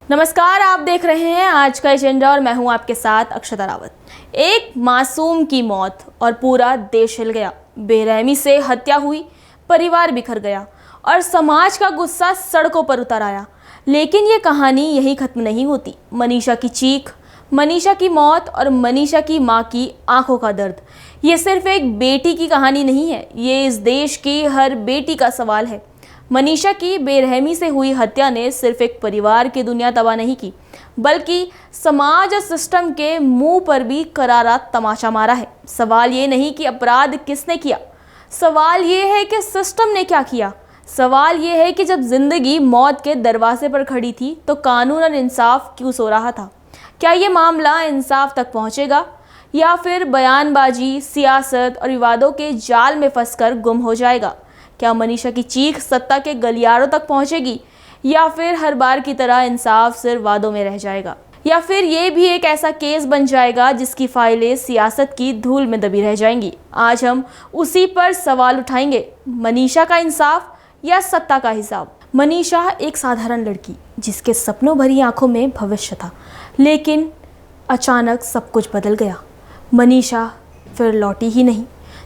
नमस्कार, आप देख रहे हैं आज का एजेंडा और मैं हूं आपके साथ अक्षता रावत। एक मासूम की मौत और पूरा देश हिल गया। बेरहमी से हत्या हुई, परिवार बिखर गया और समाज का गुस्सा सड़कों पर उतर आया। लेकिन ये कहानी यहीं खत्म नहीं होती। मनीषा की चीख, मनीषा की मौत और मनीषा की मां की आंखों का दर्द, ये सिर्फ एक बेटी की कहानी नहीं है, ये इस देश की हर बेटी का सवाल है। मनीषा की बेरहमी से हुई हत्या ने सिर्फ एक परिवार की दुनिया तबाह नहीं की, बल्कि समाज और सिस्टम के मुंह पर भी करारा तमाचा मारा है। सवाल ये नहीं कि अपराध किसने किया, सवाल ये है कि सिस्टम ने क्या किया। सवाल ये है कि जब जिंदगी मौत के दरवाजे पर खड़ी थी तो कानून और इंसाफ क्यों सो रहा था। क्या ये मामला इंसाफ तक पहुंचेगा या फिर बयानबाजी, सियासत और विवादों के जाल में फंसकर गुम हो जाएगा। क्या मनीषा की चीख सत्ता के गलियारों तक पहुंचेगी या फिर हर बार की तरह इंसाफ सिर्फ वादों में रह जाएगा, या फिर ये भी एक ऐसा केस बन जाएगा जिसकी फाइलें सियासत की धूल में दबी रह जाएंगी। आज हम उसी पर सवाल उठाएंगे, मनीषा का इंसाफ या सत्ता का हिसाब। मनीषा एक साधारण लड़की जिसके सपनों भरी आंखों में भविष्य था, लेकिन अचानक सब कुछ बदल गया। मनीषा फिर लौटी ही नहीं।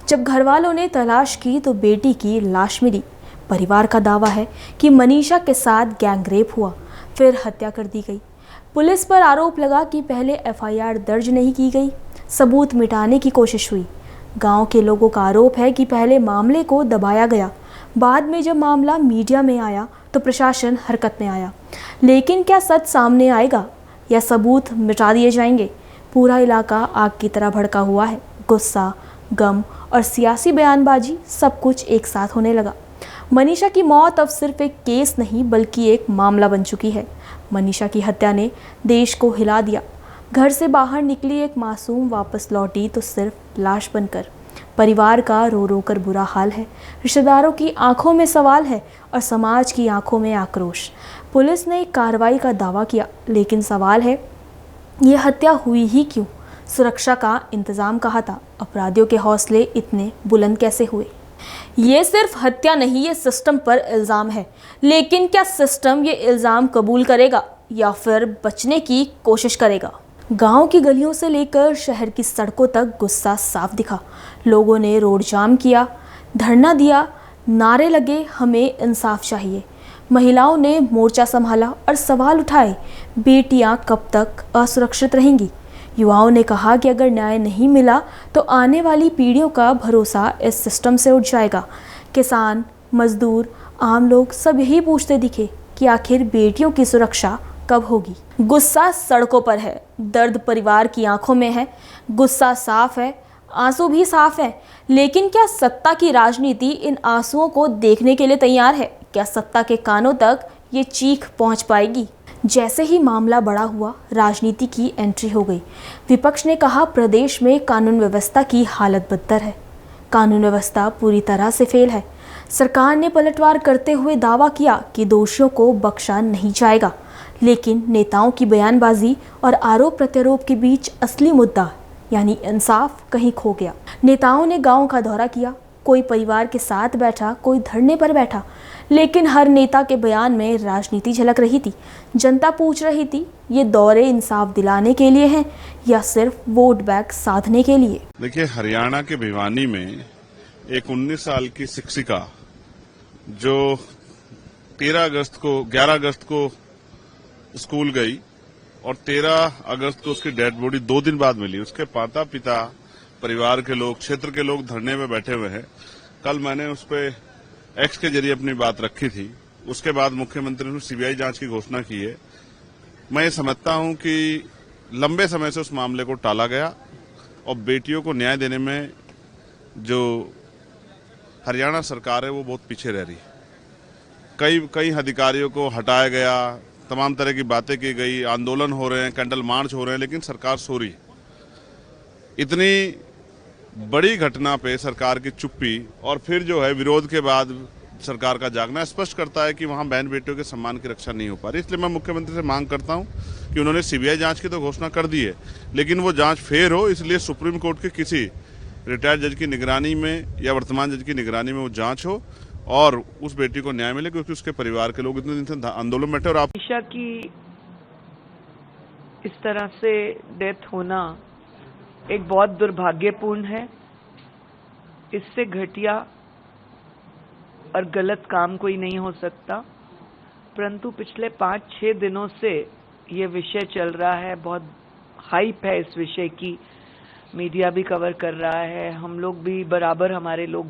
जब घर वालों ने तलाश की तो बेटी की लाश मिली। परिवार का दावा है कि मनीषा के साथ गैंगरेप हुआ, फिर हत्या कर दी गई। पुलिस पर आरोप लगा कि पहले एफआईआर दर्ज नहीं की गई, सबूत मिटाने की कोशिश हुई। गांव के लोगों का आरोप है कि पहले मामले को दबाया गया, बाद में जब मामला मीडिया में आया तो प्रशासन हरकत में आया। लेकिन क्या सच सामने आएगा या सबूत मिटा दिए जाएंगे? पूरा इलाका आग की तरह भड़का हुआ है। गुस्सा, गम और सियासी बयानबाजी सब कुछ एक साथ होने लगा। मनीषा की मौत अब सिर्फ एक केस नहीं बल्कि एक मामला बन चुकी है। मनीषा की हत्या ने देश को हिला दिया। घर से बाहर निकली एक मासूम वापस लौटी तो सिर्फ लाश बनकर। परिवार का रो रो कर बुरा हाल है, रिश्तेदारों की आंखों में सवाल है और समाज की आंखों में आक्रोश। पुलिस ने एक कार्रवाई का दावा किया, लेकिन सवाल है ये हत्या हुई ही क्यों? सुरक्षा का इंतजाम कहाँ था? अपराधियों के हौसले इतने बुलंद कैसे हुए? ये सिर्फ हत्या नहीं, ये सिस्टम पर इल्ज़ाम है। लेकिन क्या सिस्टम ये इल्ज़ाम कबूल करेगा या फिर बचने की कोशिश करेगा? गांव की गलियों से लेकर शहर की सड़कों तक गुस्सा साफ दिखा। लोगों ने रोड जाम किया, धरना दिया, नारे लगे, हमें इंसाफ चाहिए। महिलाओं ने मोर्चा संभाला और सवाल उठाए, बेटियां कब तक असुरक्षित रहेंगी? युवाओं ने कहा कि अगर न्याय नहीं मिला तो आने वाली पीढ़ियों का भरोसा इस सिस्टम से उठ जाएगा। किसान, मजदूर, आम लोग सब यही पूछते दिखे कि आखिर बेटियों की सुरक्षा कब होगी। गुस्सा सड़कों पर है, दर्द परिवार की आंखों में है। गुस्सा साफ है, आंसू भी साफ है, लेकिन क्या सत्ता की राजनीति इन आंसुओं को देखने के लिए तैयार है? क्या सत्ता के कानों तक ये चीख पहुंच पाएगी? जैसे ही मामला बड़ा हुआ, राजनीति की एंट्री हो गई। विपक्ष ने कहा प्रदेश में कानून व्यवस्था की हालत बदतर है, कानून व्यवस्था पूरी तरह से फेल है। सरकार ने पलटवार करते हुए दावा किया कि दोषियों को बख्शा नहीं जाएगा, लेकिन नेताओं की बयानबाजी और आरोप प्रत्यारोप के बीच असली मुद्दा यानी इंसाफ कहीं खो गया। नेताओं ने गाँव का दौरा किया, कोई परिवार के साथ बैठा, कोई धरने पर बैठा, लेकिन हर नेता के बयान में राजनीति झलक रही थी। जनता पूछ रही थी, ये दौरे इंसाफ दिलाने के लिए हैं या सिर्फ वोट बैंक साधने के लिए? देखिए, हरियाणा के भिवानी में एक 19 साल की शिक्षिका जो 11 अगस्त को स्कूल गई और 13 अगस्त को उसकी डेड बॉडी 2 दिन बाद मिली। उसके माता पिता, परिवार के लोग, क्षेत्र के लोग धरने में बैठे हुए हैं। कल मैंने उस पर एक्स के जरिए अपनी बात रखी थी। उसके बाद मुख्यमंत्री ने सीबीआई जांच की घोषणा की है। मैं ये समझता हूं कि लंबे समय से उस मामले को टाला गया और बेटियों को न्याय देने में जो हरियाणा सरकार है वो बहुत पीछे रह रही है। कई अधिकारियों को हटाया गया, तमाम तरह की बातें की गई, आंदोलन हो रहे हैं, कैंडल मार्च हो रहे हैं, लेकिन सरकार सो रही। इतनी बड़ी घटना पे सरकार की चुप्पी और फिर जो है विरोध के बाद सरकार का जागना स्पष्ट करता है कि वहां बहन बेटियों के सम्मान की रक्षा नहीं हो पा रही। इसलिए मैं मुख्यमंत्री से मांग करता हूं कि उन्होंने सीबीआई जांच की तो घोषणा कर दी है, लेकिन वो जांच फेयर हो, इसलिए सुप्रीम कोर्ट के किसी रिटायर्ड जज की निगरानी में या वर्तमान जज की निगरानी में वो जांच हो और उस बेटी को न्याय मिले, क्योंकि उसके परिवार के लोग इतने दिन से आंदोलन में बैठे। और आप मनीषा की इस तरह से डेथ होना एक बहुत दुर्भाग्यपूर्ण है। इससे घटिया और गलत काम कोई नहीं हो सकता, परंतु पिछले 5-6 दिनों से ये विषय चल रहा है। बहुत हाइप है इस विषय की, मीडिया भी कवर कर रहा है, हम लोग भी बराबर, हमारे लोग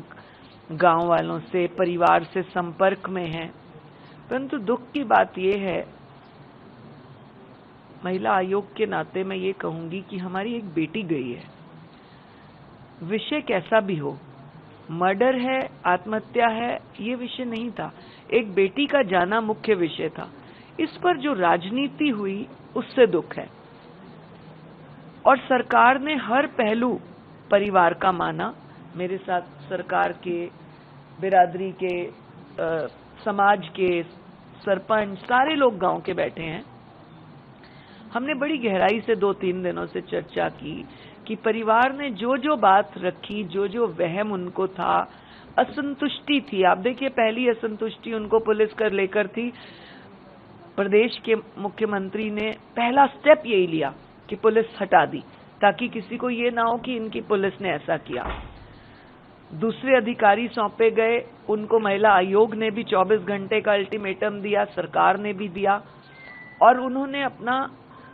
गांव वालों से, परिवार से संपर्क में हैं। परंतु दुख की बात यह है, महिला आयोग के नाते मैं ये कहूंगी कि हमारी एक बेटी गई है। विषय कैसा भी हो, मर्डर है, आत्महत्या है, ये विषय नहीं था। एक बेटी का जाना मुख्य विषय था। इस पर जो राजनीति हुई उससे दुख है। और सरकार ने हर पहलू परिवार का माना। मेरे साथ सरकार के, बिरादरी के, समाज के, सरपंच, सारे लोग गांव के बैठे हैं। हमने बड़ी गहराई से 2-3 दिनों से चर्चा की कि परिवार ने जो जो बात रखी, जो जो वहम उनको था, असंतुष्टि थी। आप देखिए, पहली असंतुष्टि उनको पुलिस कर लेकर थी। प्रदेश के मुख्यमंत्री ने पहला स्टेप यही लिया कि पुलिस हटा दी, ताकि किसी को ये ना हो कि इनकी पुलिस ने ऐसा किया। दूसरे अधिकारी सौंपे गए, उनको महिला आयोग ने भी 24 घंटे का अल्टीमेटम दिया, सरकार ने भी दिया, और उन्होंने अपना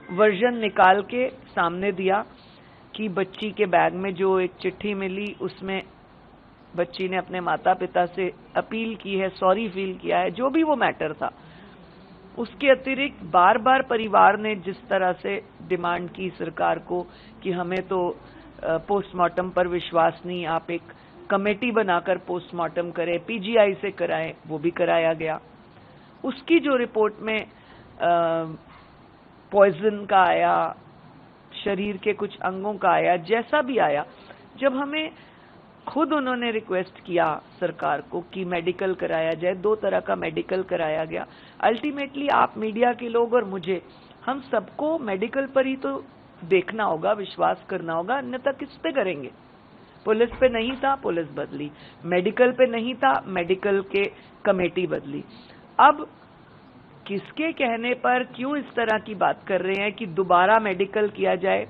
वर्जन निकाल के सामने दिया कि बच्ची के बैग में जो एक चिट्ठी मिली, उसमें बच्ची ने अपने माता पिता से अपील की है, सॉरी फील किया है, जो भी वो मैटर था। उसके अतिरिक्त बार बार परिवार ने जिस तरह से डिमांड की सरकार को कि हमें तो पोस्टमार्टम पर विश्वास नहीं, आप एक कमेटी बनाकर पोस्टमार्टम करें, पीजीआई से कराएं, वो भी कराया गया। उसकी जो रिपोर्ट में पॉइजन का आया, शरीर के कुछ अंगों का आया, जैसा भी आया, जब हमें खुद उन्होंने रिक्वेस्ट किया सरकार को कि मेडिकल कराया जाए, 2 तरह का मेडिकल कराया गया। अल्टीमेटली आप मीडिया के लोग और मुझे, हम सबको मेडिकल पर ही तो देखना होगा, विश्वास करना होगा, अन्यथा किस पे करेंगे। पुलिस पे नहीं था, पुलिस बदली, मेडिकल पे नहीं था, मेडिकल के कमेटी बदली। अब किसके कहने पर क्यों इस तरह की बात कर रहे हैं कि दोबारा मेडिकल किया जाए?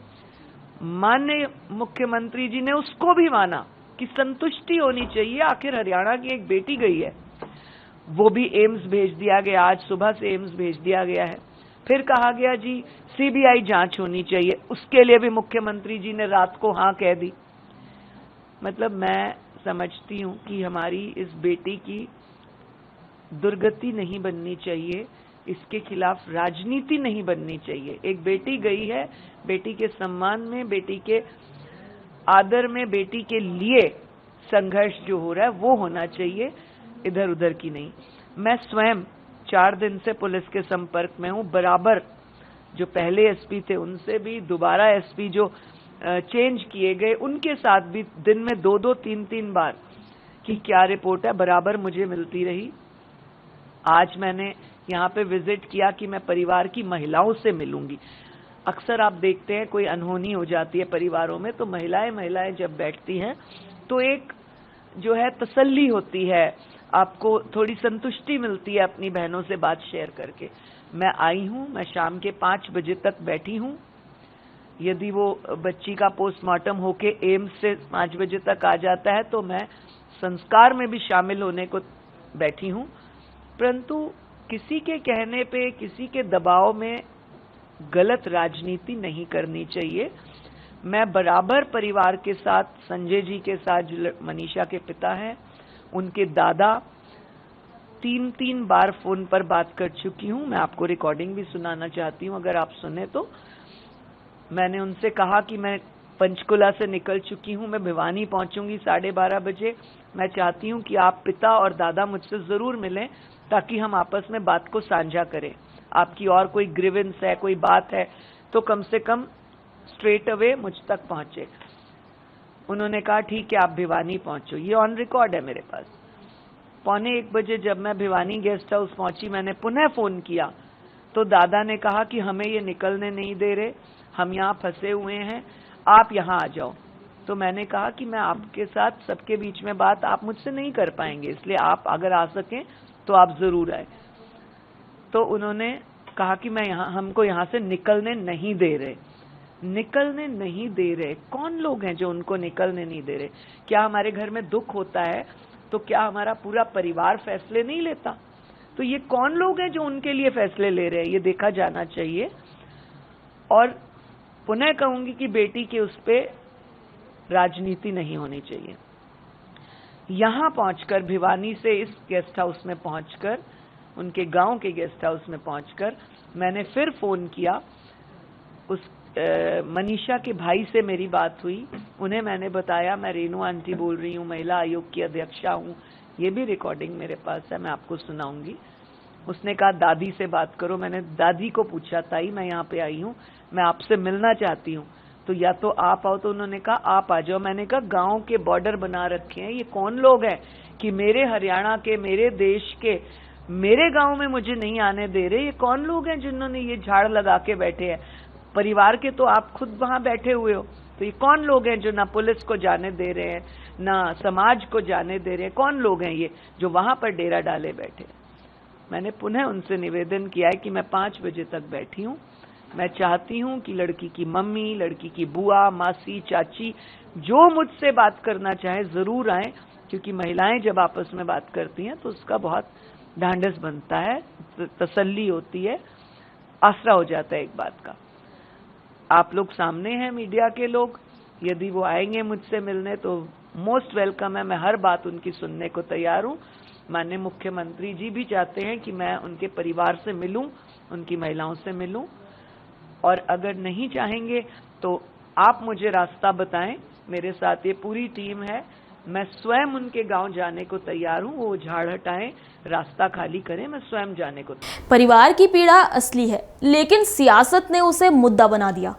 माननीय मुख्यमंत्री जी ने उसको भी माना कि संतुष्टि होनी चाहिए, आखिर हरियाणा की एक बेटी गई है, वो भी एम्स भेज दिया गया, आज सुबह से एम्स भेज दिया गया है। फिर कहा गया जी सीबीआई जांच होनी चाहिए, उसके लिए भी मुख्यमंत्री जी ने रात को हाँ कह दी। मतलब मैं समझती हूं कि हमारी इस बेटी की दुर्गति नहीं बननी चाहिए, इसके खिलाफ राजनीति नहीं बननी चाहिए। एक बेटी गई है, बेटी के सम्मान में, बेटी के आदर में, बेटी के लिए संघर्ष जो हो रहा है वो होना चाहिए, इधर उधर की नहीं। मैं स्वयं 4 दिन से पुलिस के संपर्क में हूं, बराबर जो पहले एसपी थे उनसे भी, दोबारा एसपी जो चेंज किए गए उनके साथ भी दिन में 2-2, 3-3 बार कि क्या रिपोर्ट है, बराबर मुझे मिलती रही। आज मैंने यहाँ पे विजिट किया कि मैं परिवार की महिलाओं से मिलूंगी। अक्सर आप देखते हैं कोई अनहोनी हो जाती है परिवारों में, तो महिलाएं जब बैठती हैं तो एक जो है तसल्ली होती है, आपको थोड़ी संतुष्टि मिलती है अपनी बहनों से बात शेयर करके। मैं आई हूं, मैं शाम के 5 बजे तक बैठी हूं। यदि वो बच्ची का पोस्टमार्टम होके एम्स से 5 बजे तक आ जाता है तो मैं संस्कार में भी शामिल होने को बैठी हूं। परंतु किसी के कहने पे, किसी के दबाव में गलत राजनीति नहीं करनी चाहिए। मैं बराबर परिवार के साथ, संजय जी के साथ जो मनीषा के पिता हैं, उनके दादा, 3-3 बार फोन पर बात कर चुकी हूं। मैं आपको रिकॉर्डिंग भी सुनाना चाहती हूं, अगर आप सुने तो। मैंने उनसे कहा कि मैं पंचकुला से निकल चुकी हूं, मैं भिवानी पहुंचूंगी 12:30 बजे। मैं चाहती हूं कि आप पिता और दादा मुझसे जरूर मिलें, ताकि हम आपस में बात को साझा करें। आपकी और कोई ग्रीवेंस है, कोई बात है, तो कम से कम स्ट्रेट अवे मुझ तक पहुंचे। उन्होंने कहा ठीक है, आप भिवानी पहुंचो, ये ऑन रिकॉर्ड है मेरे पास। 12:45 बजे जब मैं भिवानी गेस्ट हाउस पहुंची, मैंने पुनः फोन किया तो दादा ने कहा कि हमें ये निकलने नहीं दे रहे, हम यहाँ फंसे हुए हैं, आप यहाँ आ जाओ। तो मैंने कहा कि मैं आपके साथ सबके बीच में बात आप मुझसे नहीं कर पाएंगे, इसलिए आप अगर आ सकें तो आप जरूर आए। तो उन्होंने कहा कि हमको यहाँ से निकलने नहीं दे रहे। निकलने नहीं दे रहे, कौन लोग हैं जो उनको निकलने नहीं दे रहे? क्या हमारे घर में दुख होता है तो क्या हमारा पूरा परिवार फैसले नहीं लेता? तो ये कौन लोग हैं जो उनके लिए फैसले ले रहे हैं, ये देखा जाना चाहिए। और पुनः कहूंगी कि बेटी के उस पे राजनीति नहीं होनी चाहिए। यहां पहुंचकर, भिवानी से इस गेस्ट हाउस में पहुंचकर, उनके गांव के गेस्ट हाउस में पहुंचकर मैंने फिर फोन किया। उस मनीषा के भाई से मेरी बात हुई, उन्हें मैंने बताया मैं रेणु आंटी बोल रही हूँ, महिला आयोग की अध्यक्षा हूँ, ये भी रिकॉर्डिंग मेरे पास है, मैं आपको सुनाऊंगी। उसने कहा दादी से बात करो। मैंने दादी को पूछा, ताई मैं यहाँ पे आई हूँ, मैं आपसे मिलना चाहती हूँ, तो या तो आप आओ। तो उन्होंने कहा आप आ जाओ। मैंने कहा गांव के बॉर्डर बना रखे हैं, ये कौन लोग हैं कि मेरे हरियाणा के, मेरे देश के, मेरे गांव में मुझे नहीं आने दे रहे? ये कौन लोग हैं जिन्होंने ये झाड़ लगा के बैठे हैं? परिवार के तो आप खुद वहां बैठे हुए हो, तो ये कौन लोग हैं जो ना पुलिस को जाने दे रहे हैं, ना समाज को जाने दे रहे हैं? कौन लोग हैं ये जो वहां पर डेरा डाले बैठे? मैंने पुनः उनसे निवेदन किया है कि मैं 5 बजे तक बैठी हूं। मैं चाहती हूं कि लड़की की मम्मी, लड़की की बुआ, मासी, चाची जो मुझसे बात करना चाहे जरूर आए, क्योंकि महिलाएं जब आपस में बात करती हैं तो उसका बहुत ढांढस बनता है, तसल्ली होती है, आसरा हो जाता है एक बात का। आप लोग सामने हैं, मीडिया के लोग, यदि वो आएंगे मुझसे मिलने तो मोस्ट वेलकम है। मैं हर बात उनकी सुनने को तैयार हूं। माननीय मुख्यमंत्री जी भी चाहते हैं कि मैं उनके परिवार से मिलूं, उनकी महिलाओं से मिलूं, और अगर नहीं चाहेंगे तो आप मुझे रास्ता बताएं। मेरे साथ ये पूरी टीम है, मैं स्वयं उनके गांव जाने को तैयार हूं। वो झाड़ हटाएं, रास्ता खाली करें, मैं स्वयं जाने को। परिवार की पीड़ा असली है, लेकिन सियासत ने उसे मुद्दा बना दिया।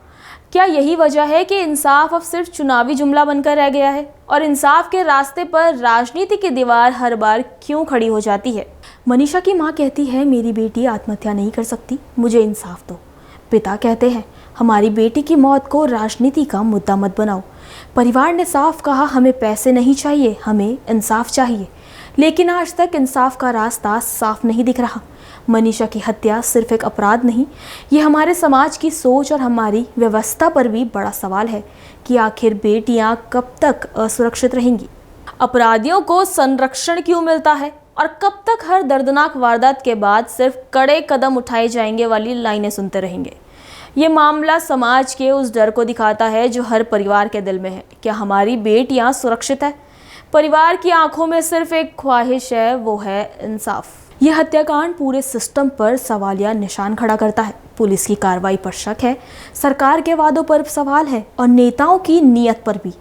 क्या यही वजह है कि इंसाफ अब सिर्फ चुनावी जुमला बनकर रह गया है? और इंसाफ के रास्ते पर राजनीति की दीवार हर बार क्यों खड़ी हो जाती है? मनीषा की मां कहती है मेरी बेटी आत्महत्या नहीं कर सकती, मुझे इंसाफ दो। पिता कहते हैं हमारी बेटी की मौत को राजनीति का मुद्दा मत बनाओ। परिवार ने साफ कहा हमें पैसे नहीं चाहिए, हमें इंसाफ चाहिए, लेकिन आज तक इंसाफ का रास्ता साफ नहीं दिख रहा। मनीषा की हत्या सिर्फ एक अपराध नहीं, ये हमारे समाज की सोच और हमारी व्यवस्था पर भी बड़ा सवाल है कि आखिर बेटियां कब तक असुरक्षित रहेंगी? अपराधियों को संरक्षण क्यों मिलता है? और कब तक हर दर्दनाक वारदात के बाद सिर्फ कड़े कदम उठाए जाएंगे वाली लाइनें सुनते रहेंगे? ये मामला समाज के उस डर को दिखाता है जो हर परिवार के दिल में है। क्या हमारी बेटियां सुरक्षित है? परिवार की आंखों में सिर्फ एक ख्वाहिश है, वो है इंसाफ। यह हत्याकांड पूरे सिस्टम पर सवालिया निशान खड़ा करता है। पुलिस की कार्रवाई पर शक है, सरकार के वादों पर सवाल है और नेताओं की नीयत पर भी।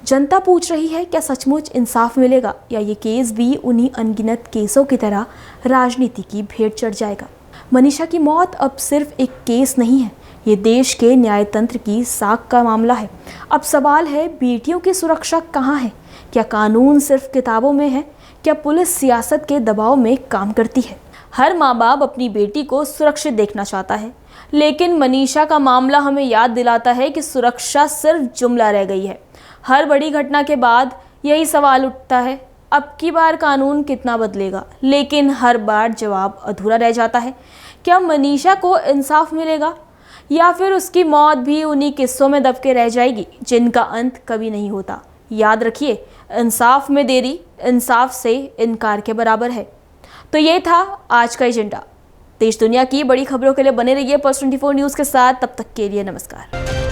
जनता पूछ रही है क्या सचमुच इंसाफ मिलेगा, या ये केस भी उन्हीं अनगिनत केसों की तरह राजनीति की भेंट चढ़ जाएगा? मनीषा की मौत अब सिर्फ एक केस नहीं है, ये देश के न्यायतंत्र की साख का मामला है। अब सवाल है बेटियों की सुरक्षा कहाँ है? क्या कानून सिर्फ किताबों में है? क्या पुलिस सियासत के दबाव में काम करती है? हर माँ बाप अपनी बेटी को सुरक्षित देखना चाहता है, लेकिन मनीषा का मामला हमें याद दिलाता है कि सुरक्षा सिर्फ जुमला रह गई है। हर बड़ी घटना के बाद यही सवाल उठता है, अब की बार कानून कितना बदलेगा? लेकिन हर बार जवाब अधूरा रह जाता है। क्या मनीषा को इंसाफ मिलेगा, या फिर उसकी मौत भी उन्हीं किस्सों में दब के रह जाएगी जिनका अंत कभी नहीं होता? याद रखिए, इंसाफ में देरी इंसाफ से इनकार के बराबर है। तो ये था आज का एजेंडा। देश दुनिया की बड़ी खबरों के लिए बने रहिए Pulse 24 न्यूज़ के साथ। तब तक के लिए नमस्कार।